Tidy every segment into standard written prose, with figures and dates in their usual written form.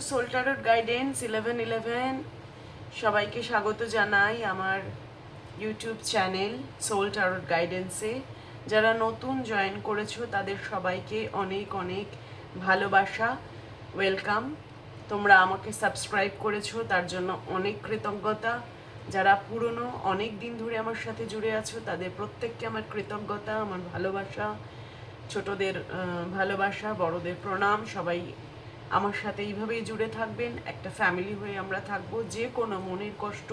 Soul tarot guidance 1111 সবাইকে স্বাগত জানাই আমার ইউটিউব চ্যানেল সোল ট্যারট গাইডেন্সে। যারা নতুন জয়েন করেছো তাদের সবাইকে অনেক অনেক ভালোবাসা, ওয়েলকাম। তোমরা আমাকে সাবস্ক্রাইব করেছো তার জন্য অনেক কৃতজ্ঞতা। যারা পুরনো অনেক দিন ধরে আমার সাথে জুড়ে আছো তাদের প্রত্যেককে আমার কৃতজ্ঞতা, আমার ভালোবাসা। ছোটদের ভালোবাসা, বড়দের প্রণাম। সবাই আমার সাথে এইভাবেই জুড়ে থাকবেন, একটা ফ্যামিলি হয়ে আমরা থাকবো। যে কোনো মনের কষ্ট,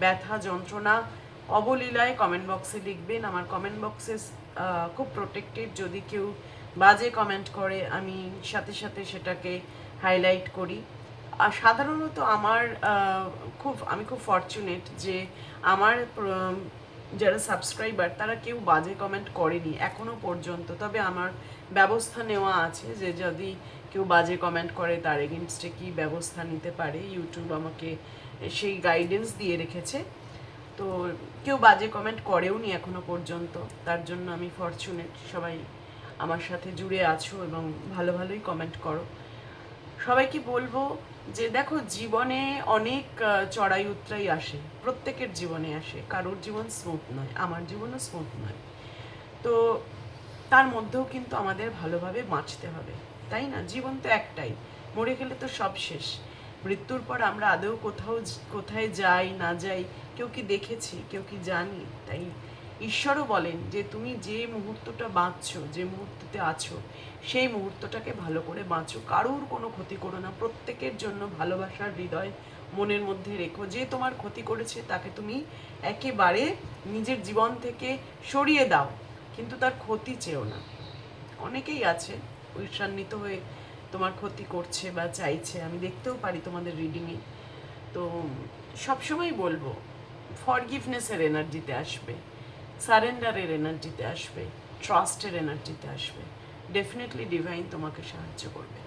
ব্যথা, যন্ত্রণা অবলীলায় কমেন্ট বক্সে লিখবেন। আমার কমেন্ট বক্সে খুব প্রোটেক্টেড। যদি কেউ বাজে কমেন্ট করে আমি সাথে সাথে সেটাকে হাইলাইট করি। আর সাধারণত আমি খুব ফরচুনেট যে আমার যারা সাবস্ক্রাইবার তারা কেউ বাজে কমেন্ট করেনি এখনো পর্যন্ত। তবে আমার ব্যবস্থা নেওয়া আছে যে যদি কেউ বাজে কমেন্ট করে তার এগেনস্টে কী ব্যবস্থা নিতে পারে। ইউটিউব আমাকে সেই গাইডেন্স দিয়ে রেখেছে। তো কেউ বাজে কমেন্ট করেও নি এখনো পর্যন্ত, তার জন্য আমি ফরচুনেট। সবাই আমার সাথে জুড়ে আছো এবং ভালো ভালোই কমেন্ট করো। সবাইকে বলবো যে দেখো, জীবনে অনেক চড়াই উতরাই আসে, প্রত্যেকের জীবনে আসে। কারোর জীবন স্মুথ নয়, আমার জীবনও স্মুথ নয়। তো তার মধ্যেও কিন্তু আমাদের ভালোভাবে বাঁচতে হবে, তাই না? জীবন তো একটাই, মরে গেলে তো সব শেষ। মৃত্যুর পর আমরা আদৌ কোথায় যাই না যাই কেউ কি দেখেছি, কেউ কি জানি? তাই ঈশ্বরও বলেন যে তুমি যে মুহূর্তটা বাঁচছো, যে মুহূর্ততে আছো, সেই মুহূর্তটাকে ভালো করে বাঁচো। কারোর কোনো ক্ষতি করো না, প্রত্যেকের জন্য ভালোবাসার হৃদয় মনের মধ্যে রেখো। যে তোমার ক্ষতি করেছে তাকে তুমি একেবারে নিজের জীবন থেকে সরিয়ে দাও, কিন্তু তার ক্ষতি চেও না। অনেকেই আছে ঈর্ষান্বিত হয়ে তোমার ক্ষতি করছে বা চাইছে, আমি দেখতেও পারি তোমাদের রিডিংয়ে। তো সবসময় বলবো ফরগিভনেসের এনার্জিতে আসবে, সারেন্ডারের এনার্জিতে আসবে, ট্রাস্টের এনার্জিতে আসবে। ডেফিনেটলি ডিভাইন তোমাকে সাহায্য করবে।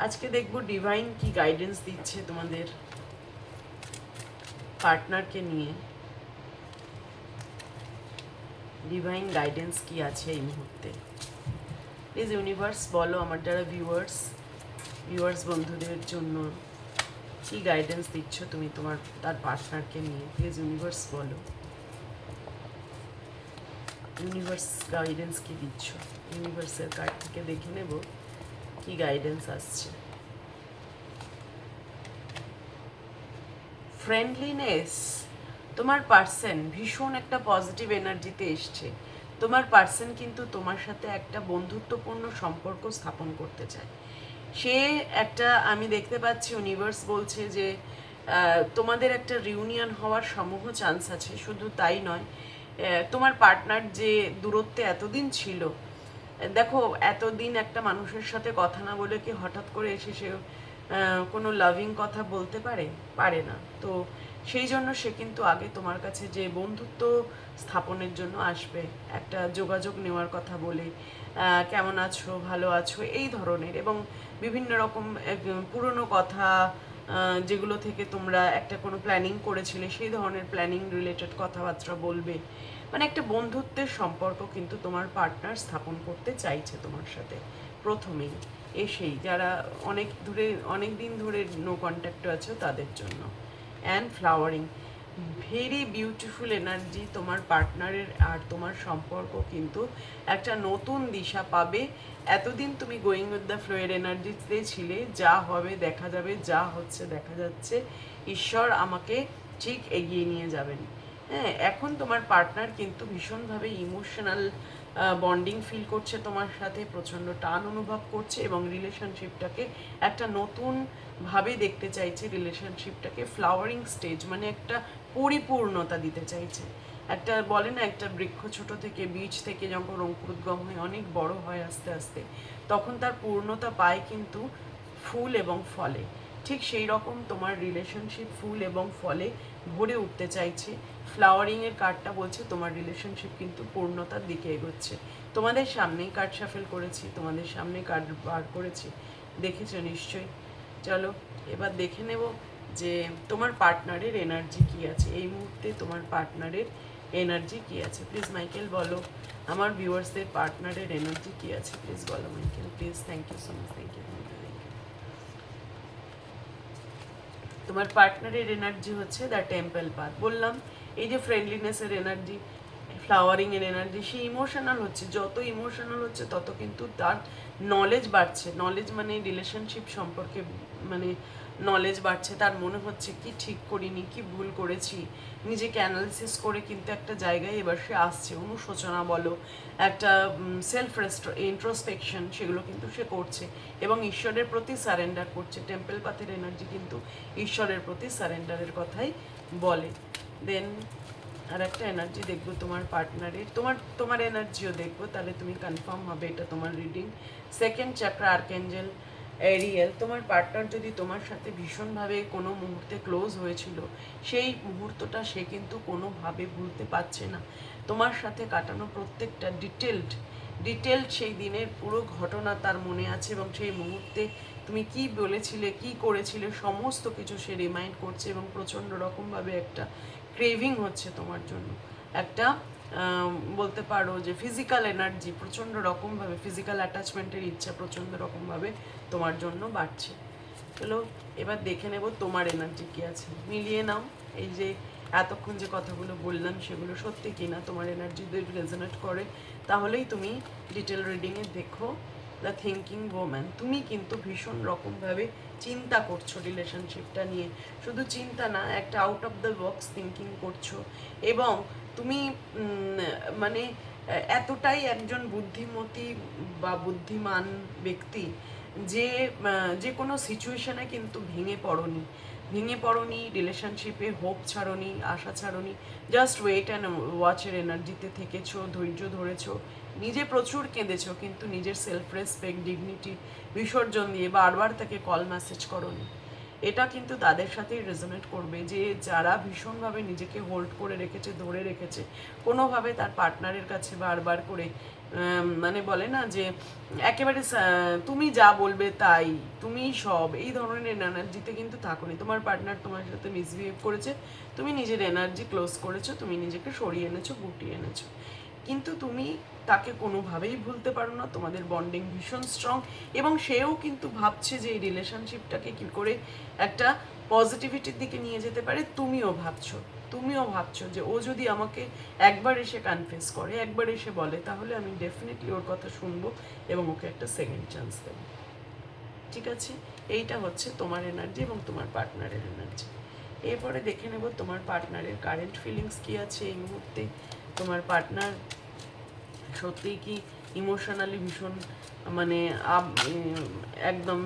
আজকে দেখবো ডিভাইন কি গাইডেন্স দিচ্ছে তোমাদের পার্টনারকে নিয়ে। ডিভাইন গাইডেন্স কি আছে এই মুহূর্তে? প্লিজ ইউনিভার্স বলো আমার যারা ভিউয়ার্স বন্ধুদের জন্য কি গাইডেন্স দিচ্ছ তুমি তার পার্টনারকে নিয়ে। প্লিজ ইউনিভার্স বলো, ইউনিভার্স গাইডেন্স কি দিচ্ছ। ইউনিভার্সের কার্ড থেকে দেখে নেব কি গাইডেন্স আসছে। ফ্রেন্ডলিনেস, তোমার পার্সন ভীষণ একটা পজিটিভ এনার্জিতে এসছে। তোমার পার্সন কিন্তু তোমার সাথে একটা বন্ধুত্বপূর্ণ সম্পর্ক স্থাপন করতে চায়। সে একটা, আমি দেখতে পাচ্ছি ইউনিভার্স বলছে যে তোমাদের একটা রিউনিয়ন হওয়ার সমূহ চান্স আছে। শুধু তাই নয়, তোমার পার্টনার যে দূরত্বে এতদিন ছিল, দেখো এতদিন একটা মানুষের সাথে কথা না বলে কি হঠাৎ করে এসে সে কোনো লাভিং কথা বলতে পারে না। তো সেই জন্য সে কিন্তু আগে তোমার কাছে যে বন্ধুত্ব স্থাপনের জন্য আসবে, একটা যোগাযোগ নেওয়ার কথা বলে কেমন আছো, ভালো আছো, এই ধরনের, এবং বিভিন্ন রকম পুরনো কথা যেগুলো থেকে তোমরা একটা কোনো প্ল্যানিং করেছিলে সেই ধরনের প্ল্যানিং রিলেটেড কথাবার্তা বলবে। মানে একটা বন্ধুত্বের সম্পর্ক কিন্তু তোমার পার্টনার স্থাপন করতে চাইছে তোমার সাথে প্রথমেই এসেই। যারা অনেক দিন ধরে নো কন্ট্যাক্টে আছো তাদের জন্য। And flowering, very beautiful energy. তোমার পার্টনারের আর তোমার সম্পর্ক কিন্তু একটা নতুন দিশা পাবে। এতদিন তুমি গোয়িং উইথ দ্য ফ্লো এর এনার্জিতে ছিলে, যা হবে দেখা যাবে, যা হচ্ছে দেখা যাচ্ছে, ঈশ্বর আমাকে ঠিক এগিয়ে নিয়ে যাবেন। হ্যাঁ, এখন তোমার পার্টনার কিন্তু ভীষণভাবে ইমোশনাল বন্ডিং ফিল করছে তোমার সাথে, প্রচণ্ড টান অনুভব করছে এবং রিলেশনশিপটাকে একটা নতুন ভাবে দেখতে চাইছে। রিলেশনশিপটাকে ফ্লাওয়ারিং স্টেজ, মানে একটা পরিপূর্ণতা দিতে চাইছে। একটা বলে না, একটা বৃক্ষ ছোট থেকে, বীজ থেকে যখন অঙ্কুরোদ্গম হয়ে অনেক বড় হয় আস্তে আস্তে, তখন তার পূর্ণতা পায় কিন্তু ফুল এবং ফলে। ঠিক সেই রকম তোমার রিলেশনশিপ ফুল এবং ফলে ভরে উঠতে চাইছে। ফ্লাওয়ারিংয়ের কার্ডটা বলছে তোমার রিলেশনশিপ কিন্তু পূর্ণতার দিকে এগোচ্ছে। তোমাদের সামনেই কার্ড শাফেল করেছি, তোমাদের সামনে কার্ড বার করেছি, দেখেছো নিশ্চয়ই। চলো এবার দেখে নেব যে তোমার পার্টনারের এনার্জি কি আছে এই মুহূর্তে। তোমার পার্টনারের এনার্জি কি আছে প্লিজ মাইকেল বলো। আমার ভিউয়ার্সদের পার্টনারের এনার্জি কি আছে প্লিজ বলো Michael, please. Thank you so much, thank you, thank you, thank you. তোমার পার্টনারের এনার্জি হচ্ছে দ্য টেম্পল পাথ। বললাম এই যে ফ্রেন্ডলিনেসের এনার্জি, ফ্লাওয়ারিং এর এনার্জি, সে ইমোশনাল হচ্ছে, যত ইমোশনাল হচ্ছে তত কিন্তু তার নলেজ বাড়ছে। নলেজ মানে রিলেশনশিপ সম্পর্কে মানে নলেজ বাড়ছে, তার মনে হচ্ছে কি ঠিক করিনি, কি ভুল করেছি, নিজেকে অ্যানালিসিস করে কিন্তু একটা জায়গায় এবার সে আসছে। অনুশোচনা বলো, একটা সেলফ ইন্ট্রোস্পেকশন, সেগুলো কিন্তু সে করছে এবং ঈশ্বরের প্রতি সারেন্ডার করছে। টেম্পল পাথের এনার্জি কিন্তু ঈশ্বরের প্রতি সারেন্ডারের কথাই বলে। দেন আর একটা এনার্জি দেখবো তোমার পার্টনারের, তোমার এনার্জিও দেখবো, তাহলে তুমি কনফার্ম হবে এটা তোমার reading. Second chakra archangel Ariel. তোমার পার্টনার যদি তোমার সাথে ভীষণভাবে কোনো মুহূর্তে ক্লোজ হয়েছিল, সেই মুহূর্তটা সে কিন্তু কোনোভাবে ভুলতে পারছে না। তোমার সাথে কাটানো প্রত্যেকটা ডিটেলড সেই দিনের পুরো ঘটনা তার মনে আছে এবং সেই মুহূর্তে তুমি কি বলেছিলে, কি করেছিলে, সমস্ত কিছু সে রিমাইন্ড করছে এবং প্রচণ্ড রকমভাবে একটা ক্রেভিং হচ্ছে তোমার জন্য। একটা বলতে পারো যে ফিজিক্যাল এনার্জি প্রচণ্ড রকমভাবে, ফিজিক্যাল অ্যাটাচমেন্টের ইচ্ছা প্রচণ্ড রকমভাবে তোমার জন্য বাড়ছে। চলো এবার দেখে নেব তোমার এনার্জি কী আছে, মিলিয়ে নাও। এই যে এতক্ষণ যে কথাগুলো বললাম সেগুলো সত্যি কি না তোমার এনার্জি যদি রেজোনেট করে, তাহলেই তুমি ডিটেল রিডিংয়ে দেখো দ্য থিঙ্কিং ওম্যান। তুমি কিন্তু ভীষণ রকমভাবে চিন্তা করছো রিলেশনশিপটা নিয়ে, শুধু চিন্তা না, একটা out of the box thinking করছো এবং তুমি মানে এতটাই একজন বুদ্ধিমতী বা বুদ্ধিমান ব্যক্তি যে যে কোনো সিচুয়েশনে কিন্তু ভেঙে পড়নি, রিলেশনশিপে হোপ ছাড়নি, আশা ছাড়নি, জাস্ট ওয়েট অ্যান্ড ওয়াচের এনার্জিতে থেকেছো, ধৈর্য ধরেছো, নিজে প্রচুর কেঁদেছো, কিন্তু নিজের সেলফ রেসপেক্ট, ডিগনিটি বিসর্জন দিয়ে বারবার তাকে কল মেসেজ করনি। এটা কিন্তু তাদের সাথেই রেজোনেট করবে যে যারা ভীষণভাবে নিজেকে হোল্ড করে রেখেছে, ধরে রেখেছে, কোনোভাবে তার পার্টনারের কাছে বারবার করে মানে বলে না যে একেবারে তুমি যা বলবে তাই, তুমি সব, এই ধরনের এনার্জিতে কিন্তু থাকোনি। তোমার পার্টনার তোমার সাথে মিসবিহেভ করেছে, তুমি নিজের এনার্জি ক্লোজ করেছো, তুমি নিজেকে সরিয়ে এনেছো, গুটিয়ে এনেছো, কিন্তু তুমি তাকে কোনোভাবেই ভুলতে পারো না। তোমাদের বন্ডিং ভীষণ স্ট্রং এবং সেও কিন্তু ভাবছে যে এই রিলেশনশিপটাকে কী করে একটা পজিটিভিটির দিকে নিয়ে যেতে পারে। তুমিও ভাবছো যে ও যদি আমাকে একবার এসে কনফেস করে, একবার এসে বলে, তাহলে আমি ডেফিনেটলি ওর কথা শুনবো এবং ওকে একটা সেকেন্ড চান্স দেবো। ঠিক আছে, এইটা হচ্ছে তোমার এনার্জি এবং তোমার পার্টনারের এনার্জি। এরপরে দেখে নেব তোমার পার্টনারের কারেন্ট ফিলিংস কী আছে এই মুহূর্তে। তোমার পার্টনার সত্যিই কি ইমোশনালি ভীষণ মানে একদম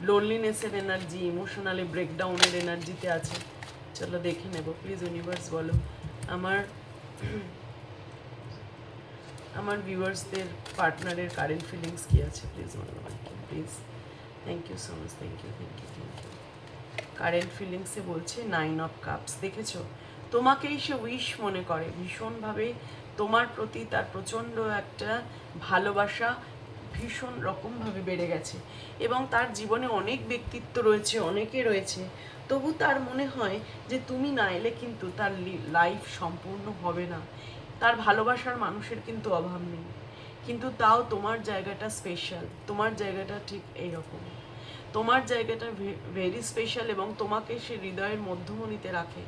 লোনলিনেসের এনার্জি, ইমোশনালি ব্রেকডাউনের এনার্জিতে আছে? চলো দেখে নেব। প্লিজ ইউনিভার্স বলো আমার ভিউয়ার্সদের পার্টনারের কারেন্ট ফিলিংস কী আছে, প্লিজ বলো আমাকে, please. Thank you so much, thank you. Current ফিলিংসে বলছে 9 অফ কাপস। দেখেছো, তোমাকেই সে উইশ মনে করে, ভীষণভাবে তোমার প্রতি তার প্রচণ্ড একটা ভালোবাসা ভীষণ রকমভাবে বেড়ে গেছে এবং তার জীবনে অনেক ব্যক্তিত্ব রয়েছে, অনেকে রয়েছে, তবু তার মনে হয় যে তুমি না এলে কিন্তু তার লাইফ সম্পূর্ণ হবে না। তার ভালোবাসার মানুষের কিন্তু অভাব নেই, কিন্তু তাও তোমার জায়গাটা স্পেশাল, তোমার জায়গাটা ঠিক এইরকম, তোমার জায়গাটা ভেরি স্পেশাল এবং তোমাকে সে হৃদয়ের মধ্যমণিতে রাখে,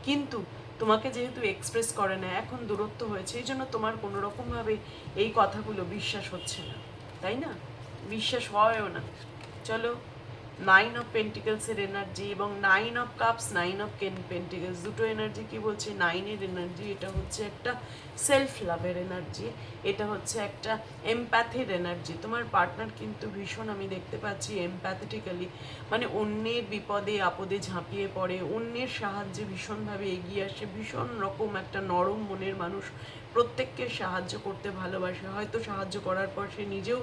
কিন্তু তোমাকে যেহেতু এক্সপ্রেস করে না, এখন দূরত্ব হয়েছে, এই জন্য তোমার কোনো রকমভাবে এই কথাগুলো বিশ্বাস হচ্ছে না, তাই না? বিশ্বাস হয়ও না। চলো 9 অফ পেন্টিকলসের এনার্জি এবং 9 অফ কাপস, 9 অফ পেন্টিকলস, দুটো এনার্জি কি বলছে? 9-এর এনার্জি, এটা হচ্ছে একটা সেলফ লাভের এনার্জি, এটা হচ্ছে একটা এমপ্যাথির এনার্জি। তোমার পার্টনার কিন্তু ভীষণ, আমি দেখতে পাচ্ছি, এমপ্যাথেটিক্যালি মানে অন্যের বিপদে আপদে ঝাঁপিয়ে পড়ে, অন্যের সাহায্যে ভীষণভাবে এগিয়ে আসে, ভীষণ রকম একটা নরম মনের মানুষ, প্রত্যেককে সাহায্য করতে ভালোবাসে, হয়তো সাহায্য করার পর সে নিজেও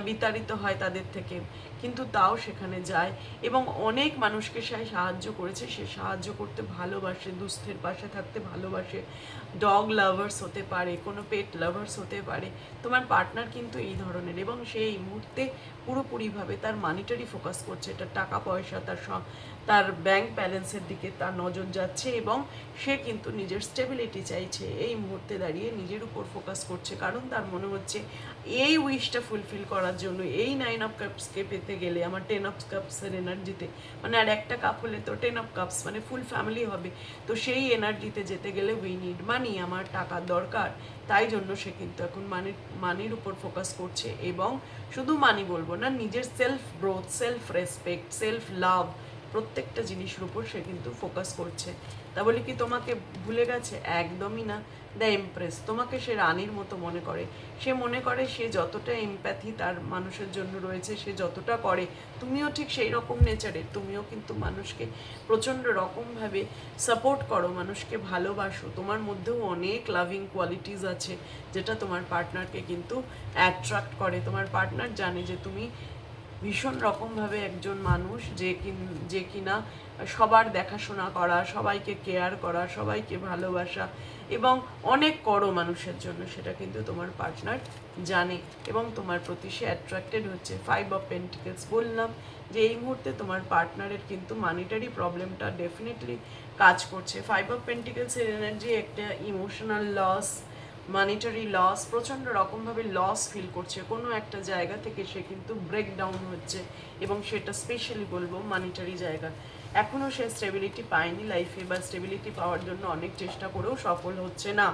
বিতাড়িত হয় তাদের থেকে, কিন্তু তাও সেখানে যায় এবং অনেক মানুষকে সে সাহায্য করেছে, সে সাহায্য করতে ভালোবাসে, দুস্থের পাশে থাকতে ভালোবাসে, ডগ লাভার্স হতে পারে, কোনো পেট লাভার্স হতে পারে। তোমার পার্টনার কিন্তু এই ধরনের এবং সে এই মুহূর্তে পুরোপুরিভাবে তার মানিটারি ফোকাস করছে, তার টাকা পয়সা, তার ব্যাংক ব্যালেন্সের দিকে তার নজর যাচ্ছে এবং সে কিন্তু নিজের স্টেবিলিটি চাইছে, এই মুহূর্তে দাঁড়িয়ে নিজের উপর ফোকাস করছে, কারণ তার মনে হচ্ছে এই উইশটা ফুলফিল করার জন্য এই 9 অফ কাপসকে পেতে গেলে আমার 10 অফ কাপসের এনার্জিতে, মানে আর একটা কাপ হলে তো 10 অফ কাপস, মানে ফুল ফ্যামিলি হবে। তো সেই এনার্জিতে যেতে গেলে উই নিড মানি, আমার টাকার দরকার। তাই জন্য সে কিন্তু এখন মানির উপর ফোকাস করছে, এবং শুধু মানি বলবো না, নিজের self growth, self respect, self love, প্রত্যেকটা জিনিসের উপর সে কিন্তু ফোকাস করছে। তা বলে কি তোমাকে ভুলে গেছে? একদমই না। দ্য এমপ্রেস, তোমাকে সে রানীর মতো মনে করে। সে মনে করে সে যতটা এমপ্যাথি তার মানুষের জন্য রয়েছে, সে যতটা করে, তুমিও ঠিক সেই রকম নেচারের। তুমিও কিন্তু মানুষকে প্রচণ্ড রকমভাবে সাপোর্ট করো, মানুষকে ভালোবাসো। তোমার মধ্যেও অনেক লাভিং কোয়ালিটিস আছে, যেটা তোমার পার্টনারকে কিন্তু অ্যাট্রাক্ট করে। তোমার পার্টনার জানে যে তুমি ভীষণ রকমভাবে একজন মানুষ যে কিনা সবার দেখাশোনা করা, সবাইকে কেয়ার করা, সবাইকে ভালোবাসা, এবং অনেক করো মানুষের জন্য, সেটা কিন্তু তোমার পার্টনার জানে, এবং তোমার প্রতি সে অ্যাট্রাক্টেড হচ্ছে। 5 অফ পেন্টিকেলস, বললাম যে এই মুহূর্তে তোমার পার্টনারের কিন্তু মানিটারি প্রবলেমটা ডেফিনেটলি কাজ করছে। 5 অফ পেন্টিকেলসের এনার্জি একটা ইমোশনাল লস, মানিটারি লস, প্রচণ্ড রকমভাবে লস ফিল করছে। কোনো একটা জায়গা থেকে সে কিন্তু ব্রেকডাউন হচ্ছে, এবং সেটা স্পেশালি বলবো মানিটারি জায়গা। এখনও সে স্টেবিলিটি পায়নি লাইফে, বা স্টেবিলিটি পাওয়ার জন্য অনেক চেষ্টা করেও সফল হচ্ছে না।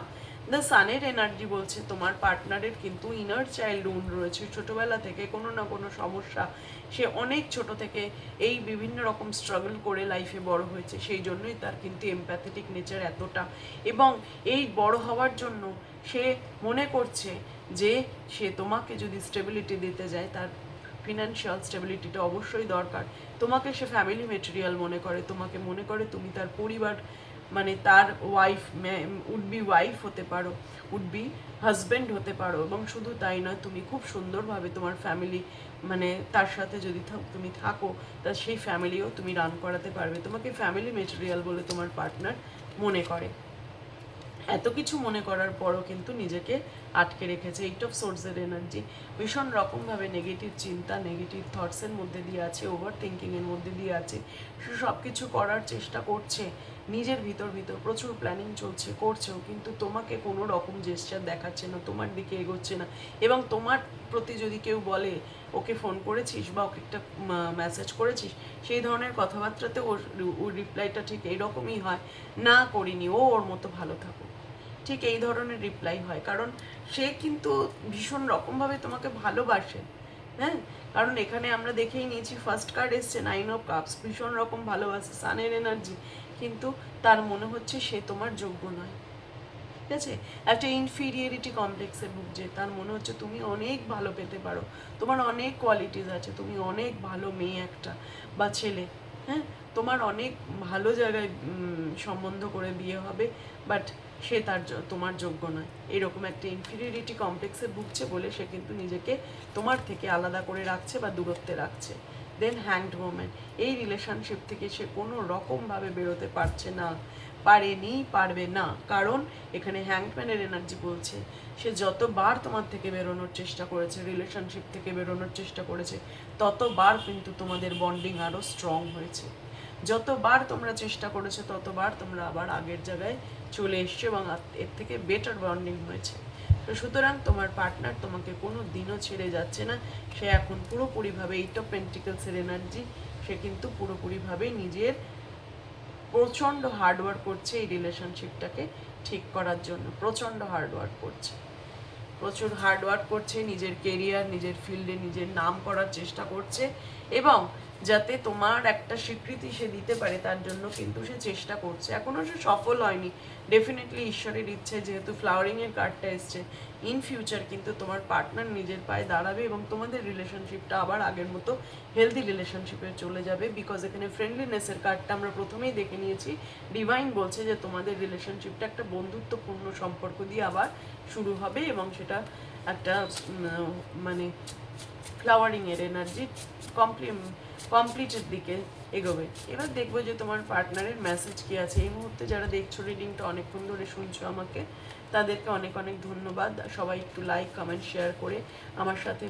দ্য সানের এনার্জি বলছে তোমার পার্টনারের কিন্তু ইনার চাইল্ড উন্ড রয়েছে। ছোটোবেলা থেকে কোনো না কোনো সমস্যা, সে অনেক ছোট থেকে এই বিভিন্ন রকম স্ট্রাগল করে লাইফে বড় হয়েছে, সেই জন্যই তার কিন্তু এমপ্যাথেটিক নেচার এতটা। এবং এই বড় হওয়ার জন্য সে মনে করছে যে সে তোমাকে যদি স্টেবিলিটি দিতে যায়, তার ফিনান্সিয়াল স্টেবিলিটিটা অবশ্যই দরকার। তোমাকে সে ফ্যামিলি মেটেরিয়াল মনে করে, তোমাকে মনে করে তুমি তার পরিবার, মানে তার ওয়াইফ, উড বি ওয়াইফ হতে পারো, উড বি হাজব্যান্ড হতে পারো। এবং শুধু তাই নয়, তুমি খুব সুন্দরভাবে তোমার ফ্যামিলি, মানে তার সাথে যদি তুমি থাকো, তা সেই ফ্যামিলিও তুমি রান করাতে পারবে। তোমাকে ফ্যামিলি মেটেরিয়াল বলে তোমার পার্টনার মনে করে। এত কিছু মনে করার পরও কিন্তু নিজেকে আটকে রেখেছে। 8 অফ সোর্সের এনার্জি, ভীষণ রকমভাবে নেগেটিভ চিন্তা, নেগেটিভ থটসের মধ্যে দিয়ে আছে, ওভার থিঙ্কিংয়ের মধ্যে দিয়ে আছে। সে সব কিছু করার চেষ্টা করছে, নিজের ভিতর প্রচুর প্ল্যানিং চলছে, করছেও, কিন্তু তোমাকে কোনো রকম জেস্চার দেখাচ্ছে না, তোমার দিকে এগোচ্ছে না। এবং তোমার প্রতি যদি কেউ বলে ওকে ফোন করেছিস বা ওকে একটা মেসেজ করেছিস, সেই ধরনের কথাবার্তাতে ওর রিপ্লাইটা ঠিক এইরকমই হয়, না করিনি, ও ওর মতো ভালো থাকুক, ঠিক এই ধরনের রিপ্লাই হয়। কারণ সে কিন্তু ভীষণ রকমভাবে তোমাকে ভালোবাসে। হ্যাঁ, কারণ এখানে আমরা দেখেই নিয়েছি, ফার্স্ট কার্ড এসছে 9 অফ কাপস, ভীষণ রকম ভালোবাসে, সানের এনার্জি, কিন্তু তার মনে হচ্ছে সে তোমার যোগ্য নয়। ঠিক আছে, একটা ইনফিরিয়রিটি কমপ্লেক্সে ভুগছে। তার মনে হচ্ছে তুমি অনেক ভালো পেতে পারো, তোমার অনেক কোয়ালিটিস আছে, তুমি অনেক ভালো মেয়ে একটা বা ছেলে। হ্যাঁ, তোমার অনেক ভালো জায়গায় সম্বন্ধ করে বিয়ে হবে, বাট সে তোমার যোগ্য নয়। এরকম একটা ইনফিরিয়রিটি কমপ্লেক্সে ভুগছে বলে সে কিন্তু নিজেকে তোমার থেকে আলাদা করে রাখছে বা দূরত্বে রাখছে। দেন হ্যাংড ওম্যান, এই রিলেশনশিপ থেকে সে কোনো রকমভাবে বেরোতে পারছে না, পারেনি, পারবে না। কারণ এখানে হ্যাংম্যানের এনার্জি বলছে সে যতবার তোমার থেকে বেরোনোর চেষ্টা করেছে, রিলেশনশিপ থেকে বেরোনোর চেষ্টা করেছে, ততবার কিন্তু তোমাদের বন্ডিং আরও স্ট্রং হয়েছে। যতবার তোমরা চেষ্টা করেছো, ততবার তোমরা আবার আগের জায়গায় চলে এসছো, এবং এর থেকে বেটার বন্ডিং হয়েছে। তো সুতরাং তোমার পার্টনার তোমাকে কোনো দিনও ছেড়ে যাচ্ছে না। সে এখন পুরোপুরিভাবে 8 অফ পেন্টিকলসের এনার্জি, সে কিন্তু পুরোপুরিভাবে নিজের প্রচণ্ড হার্ডওয়ার্ক করছে এই রিলেশনশিপটাকে ঠিক করার জন্য, প্রচণ্ড হার্ডওয়ার্ক করছে, প্রচুর হার্ডওয়ার্ক করছে, নিজের কেরিয়ার, নিজের ফিল্ডে নিজের নাম করার চেষ্টা করছে, এবং যাতে তোমার একটা স্বীকৃতি সে দিতে পারে তার জন্য কিন্তু সে চেষ্টা করছে। এখনও সে সফল হয়নি, ডেফিনেটলি ঈশ্বরের ইচ্ছে, যেহেতু ফ্লাওয়ারিংয়ের কার্ডটা এসছে, ইন ফিউচার কিন্তু তোমার পার্টনার নিজের পায়ে দাঁড়াবে, এবং তোমাদের রিলেশনশিপটা আবার আগের মতো হেলদি রিলেশনশিপে চলে যাবে। বিকজ এখানে ফ্রেন্ডলিনেসের কার্ডটা আমরা প্রথমেই দেখে নিয়েছি, ডিভাইন বলছে যে তোমাদের রিলেশনশিপটা একটা বন্ধুত্বপূর্ণ সম্পর্ক দিয়ে আবার শুরু হবে, এবং সেটা একটা মানে ফ্লাওয়ারিংয়ের এনার্জি কমপ্লিটের দিকে এগোবে। এবার দেখবো যে তোমার পার্টনারের মেসেজ কী আছে। এই মুহূর্তে যারা দেখছো রিডিংটা, অনেকক্ষণ ধরে শুনছো আমাকে, তাদেরকে অনেক অনেক ধন্যবাদ। সবাই একটু লাইক, কমেন্ট, শেয়ার করে আমার সাথে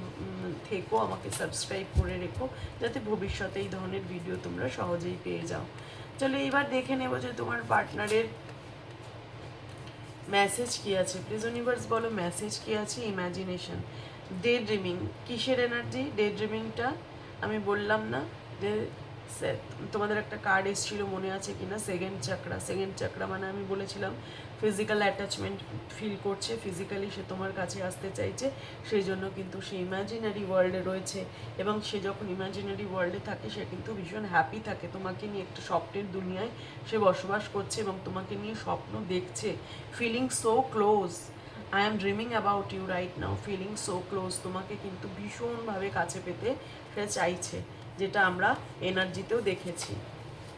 থেকো, আমাকে সাবস্ক্রাইব করে রেখো, যাতে ভবিষ্যতে এই ধরনের ভিডিও তোমরা সহজেই পেয়ে যাও। চলো এবার দেখে নেবো যে তোমার পার্টনারের মেসেজ কী আছে। প্লিজ ইউনিভার্স বলো মেসেজ কী আছে। ইমাজিনেশন, ডে ড্রিমিং, কিসের এনার্জি? ডে ড্রিমিংটা আমি বললাম না যে তোমাদের একটা কার্ড এসেছিল, মনে আছে কিনা, সেকেন্ড চাকরা। সেকেন্ড চাকরা মানে আমি বলেছিলাম ফিজিক্যাল অ্যাটাচমেন্ট ফিল করছে, ফিজিক্যালি সে তোমার কাছে আসতে চাইছে, সেই জন্য কিন্তু সে ইমাজিনারি ওয়ার্ল্ডে রয়েছে। এবং সে যখন ইমাজিনারি ওয়ার্ল্ডে থাকে সে কিন্তু ভীষণ হ্যাপি থাকে, তোমাকে নিয়ে একটা স্বপ্নের দুনিয়ায় সে বসবাস করছে এবং তোমাকে নিয়ে স্বপ্ন দেখছে। Feeling so close, I am dreaming about you right now, feeling so close, তোমাকে কিন্তু ভীষণভাবে কাছে পেতে সে চাইছে, যেটা আমরা এনার্জিতেও দেখেছি।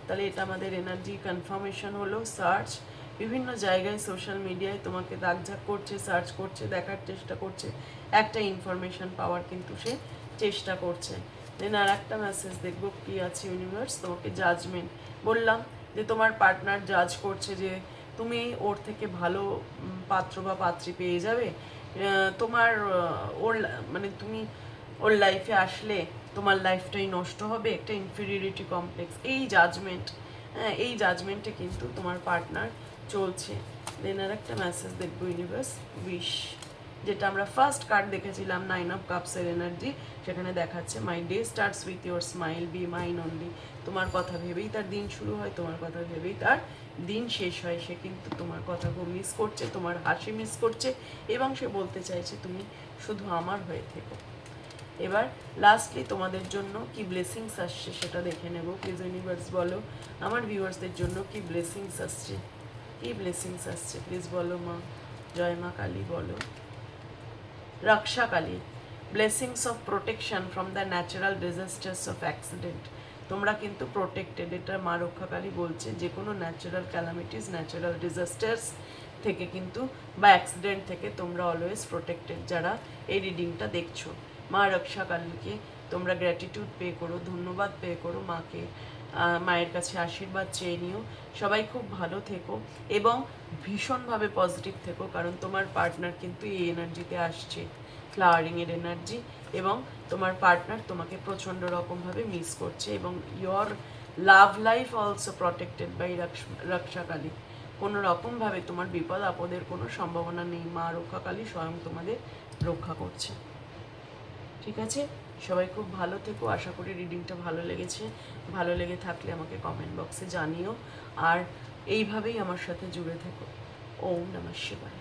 তাহলে এটা আমাদের এনার্জি কনফার্মেশন হলো। সার্চ, বিভিন্ন জায়গায় সোশ্যাল মিডিয়ায় তোমাকে দাগঝাগ করছে, সার্চ করছে, দেখার চেষ্টা করছে, একটা ইনফরমেশন পাওয়ার কিন্তু সে চেষ্টা করছে। দেন আর একটা মেসেজ দেখবো কি আছে ইউনিভার্স। তোমাকে জাজমেন্ট বললাম যে তোমার পার্টনার জাজ করছে যে তুমি ওর থেকে ভালো পাত্র বা পাত্রী পেয়ে যাবে, তোমার ওর মানে তুমি ওর লাইফে আসলে তোমার লাইফটাই নষ্ট হবে, একটা ইনফিরিয়রিটি কমপ্লেক্স, এই জাজমেন্ট, হ্যাঁ এই জাজমেন্টে কিন্তু তোমার পার্টনার চলছে। দেন আর একটা মেসেজ দেখবো ইউনিভার্স, উইশ, যেটা আমরা ফার্স্ট কার্ড দেখেছিলাম 9 অফ কাপসের এনার্জি, সেখানে দেখাচ্ছে my day starts with your smile, be mine only. তোমার কথা ভেবেই তার দিন শুরু হয়, তোমার কথা ভেবেই তার দিন শেষ হয়। সে কিন্তু তোমার কথাকে মিস করছে, তোমার হাসি মিস করছে, এবং সে বলতে চাইছে তুমি শুধু আমার হয়ে থেকো। এবার লাস্টলি তোমাদের জন্য কি ব্লেসিংস আসছে সেটা দেখে নেব। প্লিজ ইউনিভার্স বলো আমার ভিউয়ার্সদের জন্য কি ব্লেসিংস আসছে, কি ব্লেসিংস আসছে প্লিজ বলো মা। জয় মা কালী বলো। রক্ষা Kali, blessings of protection from the natural disasters of accident. তোমরা কিন্তু প্রোটেক্টেড, এটা মা রক্ষাকালী বলছে। যে কোনো ন্যাচারাল ক্যালামিটিস, ন্যাচারাল ডিজাস্টার্স থেকে কিন্তু বা অ্যাক্সিডেন্ট থেকে তোমরা অলওয়েজ প্রোটেক্টেড। যারা এই রিডিংটা দেখছো, মা রক্ষাকালীকে তোমরা গ্র্যাটিটিউড পে করো, ধন্যবাদ পে করো মাকে, মায়ের কাছে আশীর্বাদ চেয়ে নিও। সবাই খুব ভালো থেকো এবং ভীষণভাবে পজিটিভ থেকো, কারণ তোমার পার্টনার কিন্তু এই এনার্জিতে আসছে, ফ্লাওয়ারিংয়ের এনার্জি, এবং তোমার পার্টনার তোমাকে প্রচণ্ড রকমভাবে মিস করছে, এবং your love life also protected by Rakshakali. কোনো রকমভাবে তোমার বিপদ আপদের কোনো সম্ভাবনা নেই, মা রক্ষাকালী স্বয়ং তোমাদের রক্ষা করছে। ঠিক আছে, সবাই খুব ভালো থেকো। আশা করি রিডিংটা ভালো লেগেছে। ভালো লেগে থাকলে আমাকে কমেন্ট বক্সে জানিও, আর এইভাবেই আমার সাথে জুড়ে থেকো। ওম নমঃ শিবায়।